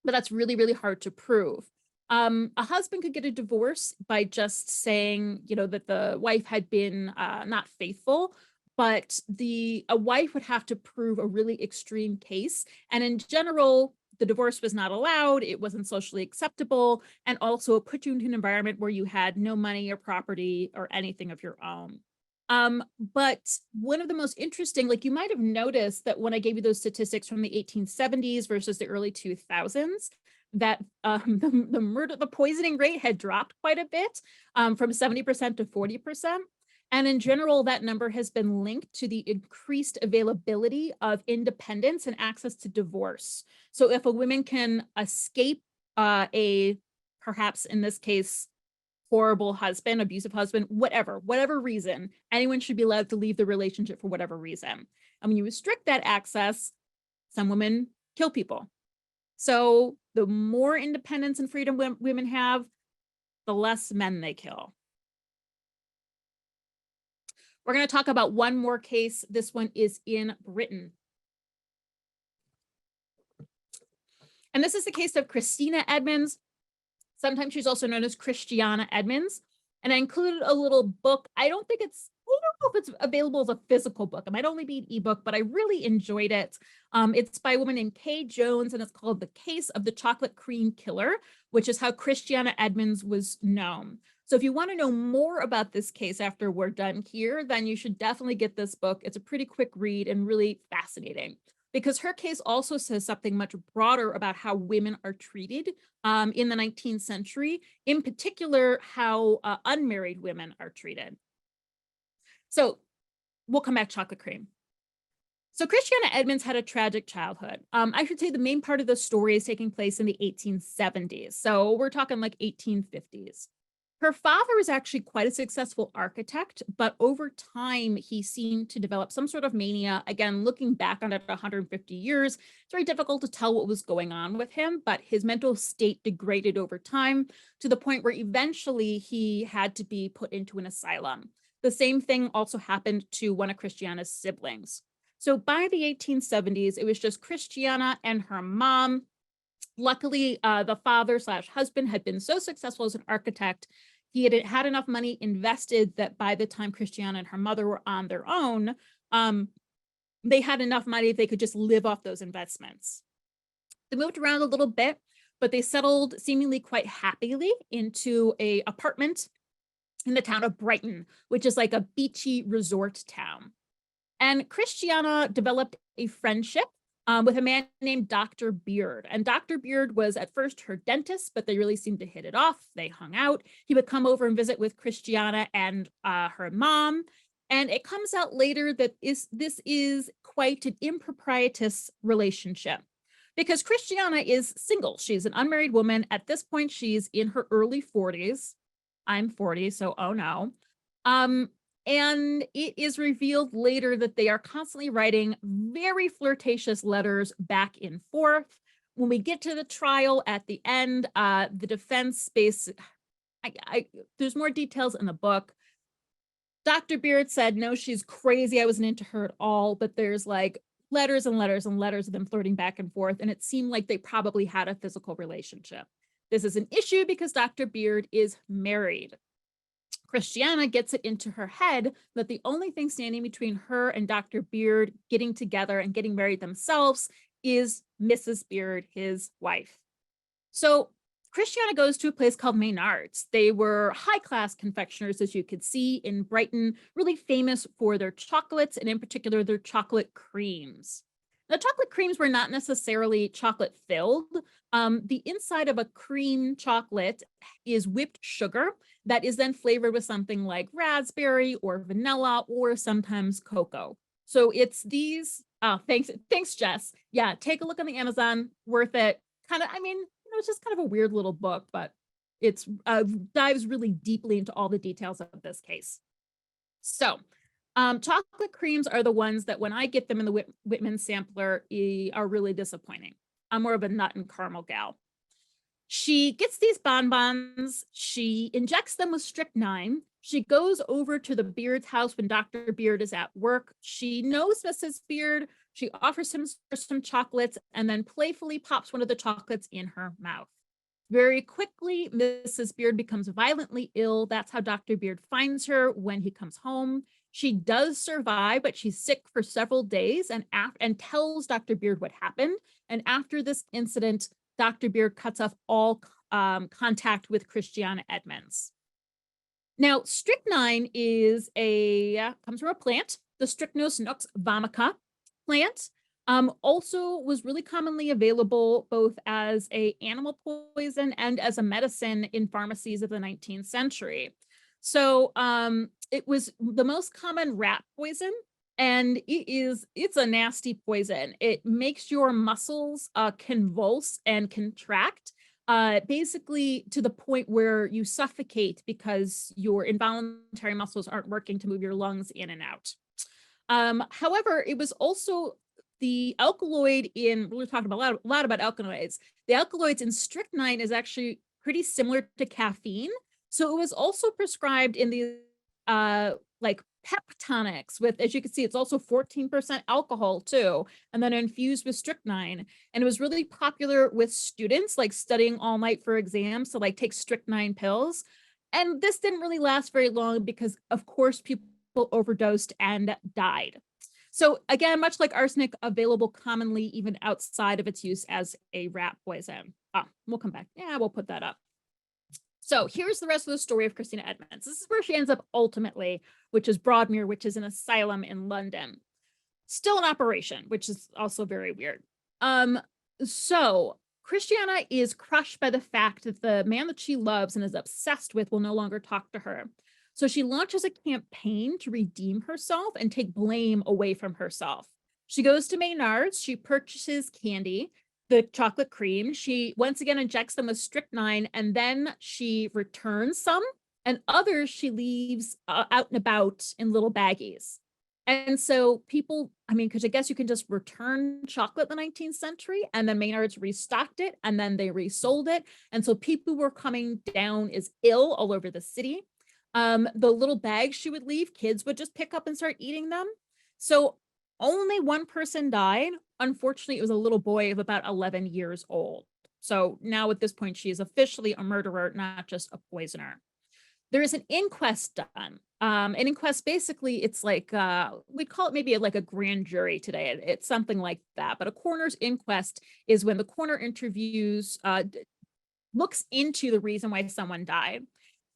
but that's really, really hard to prove. A husband could get a divorce by just saying, you know, that the wife had been not faithful, but a wife would have to prove a really extreme case. And in general, the divorce was not allowed. It wasn't socially acceptable. And also it put you into an environment where you had no money or property or anything of your own. But one of the most interesting, like you might have noticed that when I gave you those statistics from the 1870s versus the early 2000s, that the poisoning rate had dropped quite a bit, from 70% to 40%. And in general, that number has been linked to the increased availability of independence and access to divorce. So if a woman can escape perhaps in this case, horrible husband, abusive husband, whatever reason, anyone should be allowed to leave the relationship for whatever reason. And when you restrict that access, some women kill people. So the more independence and freedom women have, the less men they kill. We're going to talk about one more case. This one is in Britain. And this is the case of Christina Edmonds. Sometimes she's also known as Christiana Edmonds. And I included a little book. I don't know if it's available as a physical book. It might only be an ebook, but I really enjoyed it. It's by a woman named Kay Jones, and it's called The Case of the Chocolate Cream Killer, which is how Christiana Edmonds was known. So if you want to know more about this case after we're done here, then you should definitely get this book. It's a pretty quick read and really fascinating, because her case also says something much broader about how women are treated in the 19th century, in particular, how unmarried women are treated. So we'll come back to chocolate cream. So Christiana Edmonds had a tragic childhood. I should say the main part of the story is taking place in the 1870s. So we're talking like 1850s. Her father was actually quite a successful architect, but over time, he seemed to develop some sort of mania. Again, looking back on it 150 years, it's very difficult to tell what was going on with him, but his mental state degraded over time to the point where eventually he had to be put into an asylum. The same thing also happened to one of Christiana's siblings. So by the 1870s, it was just Christiana and her mom. Luckily, the father/husband had been so successful as an architect, he had enough money invested that by the time Christiana and her mother were on their own, they had enough money they could just live off those investments. They moved around a little bit, but they settled seemingly quite happily into a apartment in the town of Brighton, which is like a beachy resort town. And Christiana developed a friendship with a man named Dr. Beard. And Dr. Beard was at first her dentist, but they really seemed to hit it off. They hung out. He would come over and visit with Christiana and her mom. And it comes out later that this is quite an improprietous relationship because Christiana is single. She's an unmarried woman. At this point, she's in her early 40s. I'm 40, so oh no. And it is revealed later that they are constantly writing very flirtatious letters back and forth. When we get to the trial at the end, the defense there's more details in the book. Dr. Beard said, no, she's crazy. I wasn't into her at all. But there's like letters and letters and letters of them flirting back and forth. And it seemed like they probably had a physical relationship. This is an issue because Dr. Beard is married. Christiana gets it into her head that the only thing standing between her and Dr. Beard getting together and getting married themselves is Mrs. Beard, his wife. So Christiana goes to a place called Maynard's. They were high-class confectioners, as you could see, in Brighton, really famous for their chocolates, and in particular, their chocolate creams. The chocolate creams were not necessarily chocolate filled. The inside of a cream chocolate is whipped sugar that is then flavored with something like raspberry or vanilla or sometimes cocoa. So it's these, thanks, Jess. Yeah, take a look on the Amazon, worth it. Kind of, I mean, it's just kind of a weird little book, but it's dives really deeply into all the details of this case. So chocolate creams are the ones that when I get them in the Whitman sampler are really disappointing. I'm more of a nut and caramel gal. She gets these bonbons. She injects them with strychnine. She goes over to the Beard's house when Dr. Beard is at work. She knows Mrs. Beard. She offers him some chocolates and then playfully pops one of the chocolates in her mouth. Very quickly, Mrs. Beard becomes violently ill. That's how Dr. Beard finds her when he comes home. She does survive, but she's sick for several days and tells Dr. Beard what happened. And after this incident, Dr. Beard cuts off all contact with Christiana Edmonds. Now, strychnine comes from a plant, the Strychnos nux vomica plant. Also was really commonly available both as an animal poison and as a medicine in pharmacies of the 19th century. So it was the most common rat poison, and it's a nasty poison. It makes your muscles convulse and contract, basically to the point where you suffocate because your involuntary muscles aren't working to move your lungs in and out. However, it was also the alkaloid we're talking about a lot about alkaloids. The alkaloids in strychnine is actually pretty similar to caffeine. So it was also prescribed in these like pep tonics with, as you can see, it's also 14% alcohol too, and then infused with strychnine. And it was really popular with students like studying all night for exams to like take strychnine pills. And this didn't really last very long because of course people overdosed and died. So again, much like arsenic, available commonly even outside of its use as a rat poison. We'll come back. Yeah, we'll put that up. So here's the rest of the story of Christina Edmonds. This is where she ends up ultimately, which is Broadmere, which is an asylum in London. Still in operation, which is also very weird. So Christiana is crushed by the fact that the man that she loves and is obsessed with will no longer talk to her. So she launches a campaign to redeem herself and take blame away from herself. She goes to Maynard's, she purchases candy, the chocolate cream. She once again injects them with strychnine, and then she returns some, and others she leaves out and about in little baggies. And so people, I mean, because I guess you can just return chocolate in the 19th century, and then Maynard's restocked it, and then they resold it. And so people were coming down as ill all over the city. The little bags she would leave, kids would just pick up and start eating them. So only one person died. Unfortunately, it was a little boy of about 11 years old. So now at this point, she is officially a murderer, not just a poisoner. there is an inquest done. An inquest, basically, it's like, we'd call it maybe like a grand jury today. It's something like that. But a coroner's inquest is when the coroner interviews, looks into the reason why someone died.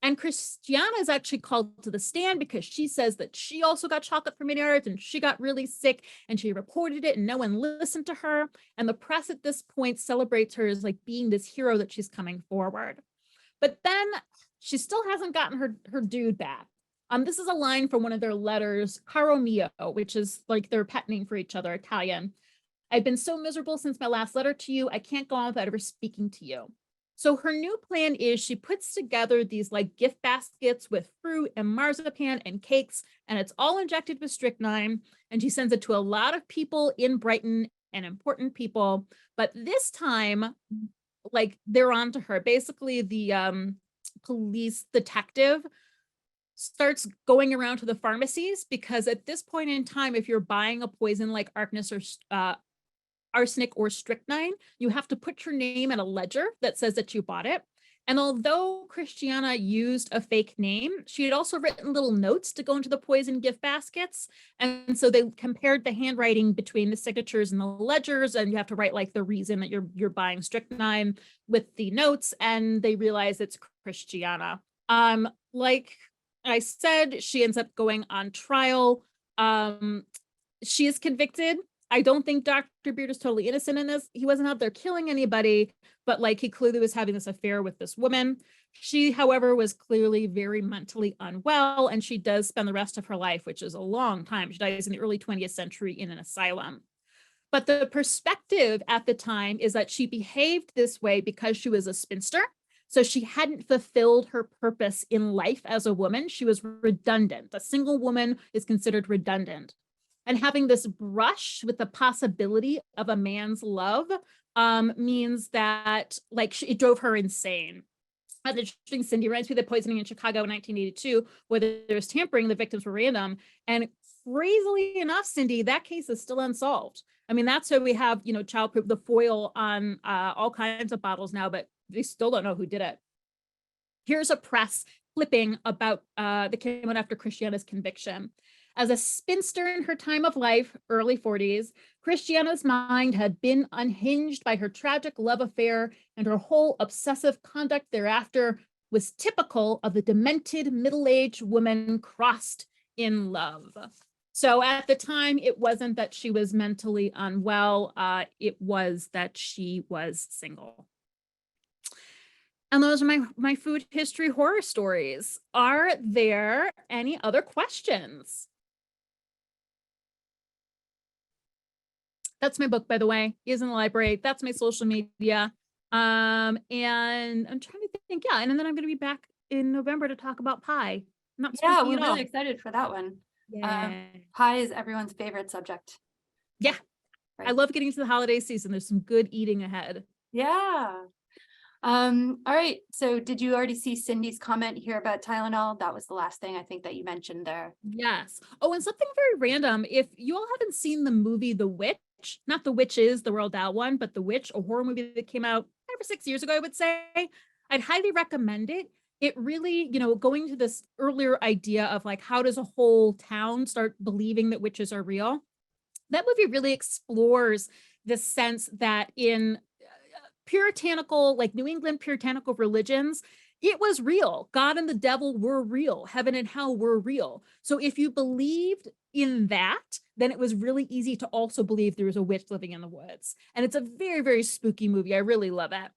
And Christiana is actually called to the stand because she says that she also got chocolate from Menards and she got really sick and she reported it and no one listened to her. And the press at this point celebrates her as like being this hero that she's coming forward. But then she still hasn't gotten her dude back. This is a line from one of their letters, Caro Mio, which is like their pet name for each other, Italian. I've been so miserable since my last letter to you. I can't go on without ever speaking to you. So her new plan is she puts together these like gift baskets with fruit and marzipan and cakes, and it's all injected with strychnine. And she sends it to a lot of people in Brighton and important people. But this time, like they're on to her. Basically, the police detective starts going around to the pharmacies because at this point in time, if you're buying a poison like arsenic or strychnine, you have to put your name in a ledger that says that you bought it. And although Christiana used a fake name, she had also written little notes to go into the poison gift baskets. And so they compared the handwriting between the signatures and the ledgers, and you have to write like the reason that you're buying strychnine with the notes, and they realize it's Christiana. Like I said, she ends up going on trial. She is convicted. I don't think Dr. Beard is totally innocent in this. He wasn't out there killing anybody, but like he clearly was having this affair with this woman. She, however, was clearly very mentally unwell, and she does spend the rest of her life, which is a long time. She dies in the early 20th century in an asylum. But the perspective at the time is that she behaved this way because she was a spinster. So she hadn't fulfilled her purpose in life as a woman. She was redundant. A single woman is considered redundant. And having this brush with the possibility of a man's love means that like it drove her insane. That's interesting. Cindy reminds me of the poisoning in Chicago in 1982, where there was tampering, the victims were random. And crazily enough, Cindy, that case is still unsolved. I mean, that's why we have, childproof, the foil on all kinds of bottles now, but they still don't know who did it. Here's a press clipping about that came out after Christiana's conviction. As a spinster in her time of life, early 40s, Christiana's mind had been unhinged by her tragic love affair, and her whole obsessive conduct thereafter was typical of the demented middle-aged woman crossed in love. So at the time, it wasn't that she was mentally unwell, it was that she was single. And those are my food history horror stories. Are there any other questions? That's my book, by the way, is in the library. That's my social media. And I'm trying to think, yeah, and then I'm going to be back in November to talk about pie. Not Yeah, spooky we're at all. really excited for that one. Yeah. Pie is everyone's favorite subject. Yeah. Right. I love getting to the holiday season. There's some good eating ahead. Yeah. All right. So did you already see Cindy's comment here about Tylenol? That was the last thing I think that you mentioned there. Yes. Oh, and something very random. If you all haven't seen the movie The Witch, not The Witches, the Roald Dahl one, but The Witch, a horror movie that came out 5 or 6 years ago, I would say, I'd highly recommend it. It really, going to this earlier idea of like, how does a whole town start believing that witches are real? That movie really explores the sense that in puritanical, like New England puritanical religions, it was real. God and the devil were real. Heaven and hell were real. So if you believed in that, then it was really easy to also believe there was a witch living in the woods. And it's a very, very spooky movie. I really love it.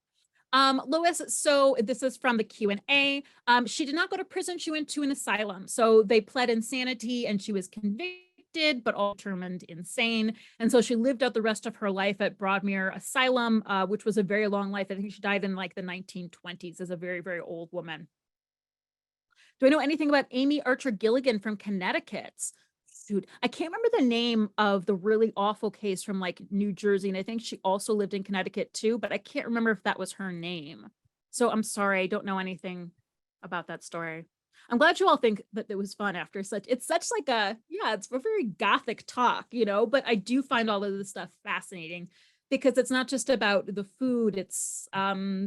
Lois, so this is from the Q&A. She did not go to prison. She went to an asylum. So they pled insanity and she was convicted, but all determined insane. And so she lived out the rest of her life at Broadmere Asylum, which was a very long life. I think she died in like the 1920s as a very, very old woman. Do I know anything about Amy Archer Gilligan from Connecticut? Dude, I can't remember the name of the really awful case from like New Jersey. And I think she also lived in Connecticut too, but I can't remember if that was her name. So I'm sorry, I don't know anything about that story. I'm glad you all think that it was fun after it's such like it's a very gothic talk, but I do find all of this stuff fascinating because it's not just about the food. It's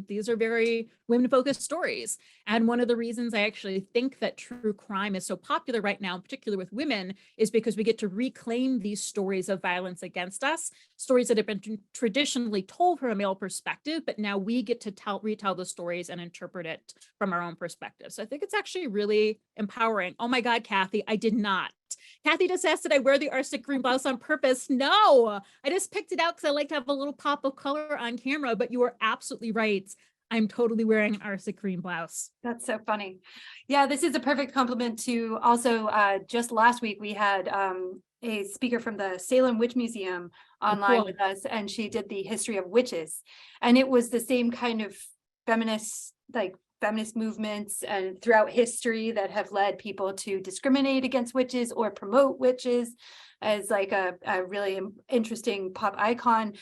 these are very women-focused stories. And one of the reasons I actually think that true crime is so popular right now, particularly with women, is because we get to reclaim these stories of violence against us, stories that have been traditionally told from a male perspective, but now we get to retell the stories and interpret it from our own perspective. So I think it's actually really empowering. Oh my God, Kathy, I did not. Kathy just asked, did I wear the arsenic green blouse on purpose? No, I just picked it out because I like to have a little pop of color on camera, but you are absolutely right. I'm totally wearing an arsenic green blouse. That's so funny. Yeah, this is a perfect compliment to also just last week we had a speaker from the Salem Witch Museum online Cool. with us, and she did the history of witches. And it was the same kind of feminist movements and throughout history that have led people to discriminate against witches or promote witches as like a really interesting pop icon.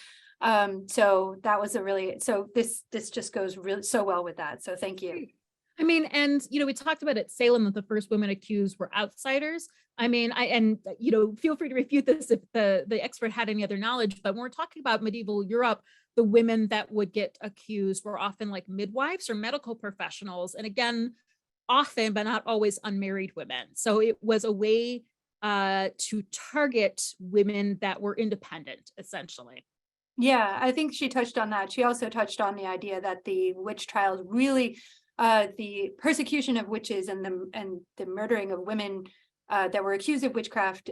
So that was this just goes really so well with that. So thank you. I mean, and we talked about at Salem that the first women accused were outsiders. I mean, feel free to refute this if the expert had any other knowledge, but when we're talking about medieval Europe, the women that would get accused were often like midwives or medical professionals. And again, often, but not always, unmarried women. So it was a way to target women that were independent, essentially. Yeah, I think she touched on that. She also touched on the idea that the witch trials really, the persecution of witches and the murdering of women that were accused of witchcraft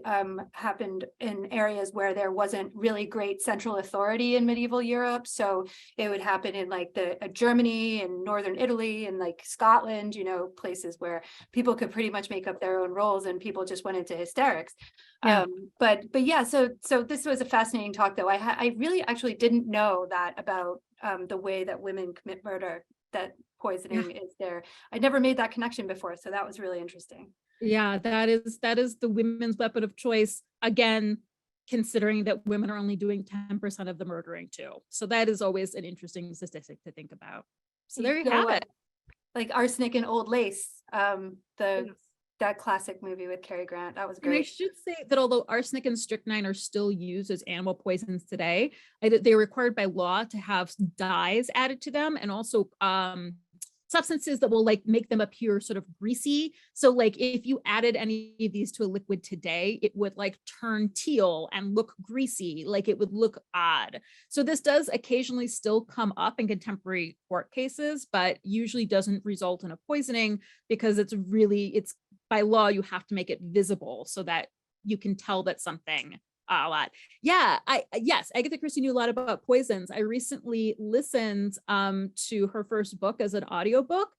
happened in areas where there wasn't really great central authority in medieval Europe. So it would happen in like Germany and northern Italy and like Scotland, places where people could pretty much make up their own roles and people just went into hysterics. Yeah. But yeah, so this was a fascinating talk though. I really actually didn't know that about the way that women commit murder, that poisoning is there. I never made that connection before, so that was really interesting. Yeah, that is the women's weapon of choice. Again, considering that women are only doing 10% of the murdering too. So that is always an interesting statistic to think about. So there you have it. Like Arsenic and Old Lace, Yes. that classic movie with Cary Grant. That was And I great. should say that although arsenic and strychnine are still used as animal poisons today, they're required by law to have dyes added to them, and also substances that will like make them appear sort of greasy. So like if you added any of these to a liquid today, it would like turn teal and look greasy, like it would look odd. So this does occasionally still come up in contemporary court cases, but usually doesn't result in a poisoning because it's by law, you have to make it visible so that you can tell that something a lot. Yeah, yes, Agatha Christie knew a lot about poisons. I recently listened to her first book as an audiobook.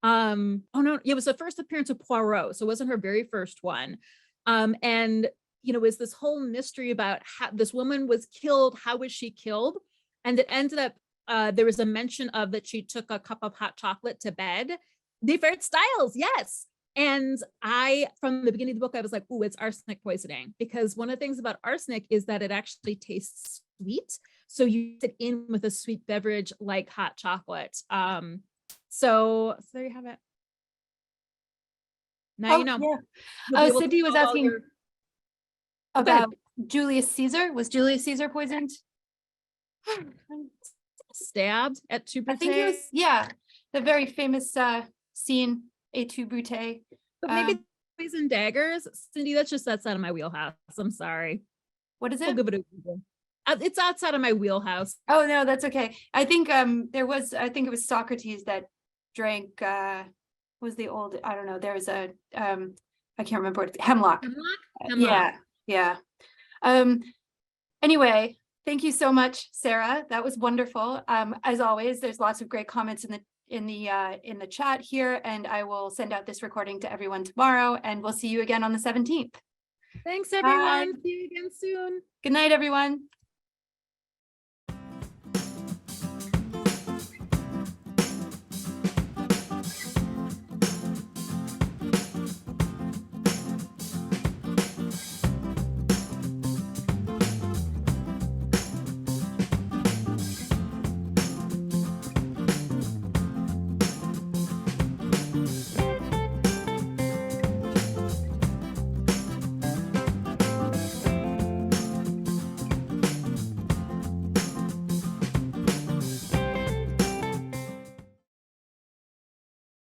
Oh no, it was the first appearance of Poirot, so it wasn't her very first one. And it was this whole mystery about how this woman was killed, how was she killed? And it ended up there was a mention of that she took a cup of hot chocolate to bed. The favorite styles, yes. And from the beginning of the book, I was like, "Ooh, it's arsenic poisoning," because one of the things about arsenic is that it actually tastes sweet. So you sit in with a sweet beverage like hot chocolate. So there you have it. Now you know. Yeah. Cindy was asking about Julius Caesar. Was Julius Caesar poisoned? Stabbed at two I think he was. Yeah, the very famous scene. Et tu, Brute. But maybe poison daggers. Cindy, that's outside of my wheelhouse. I'm sorry. What is it? I'll give it a Google. It's outside of my wheelhouse. Oh no, that's okay. I think it was Socrates that drank was the old, I don't know, there was a I can't remember what hemlock. Hemlock. Yeah. Anyway, thank you so much, Sarah. That was wonderful. As always, there's lots of great comments in the chat here, and I will send out this recording to everyone tomorrow, and we'll see you again on the 17th. Thanks, everyone. Bye. See you again soon. Good night, everyone.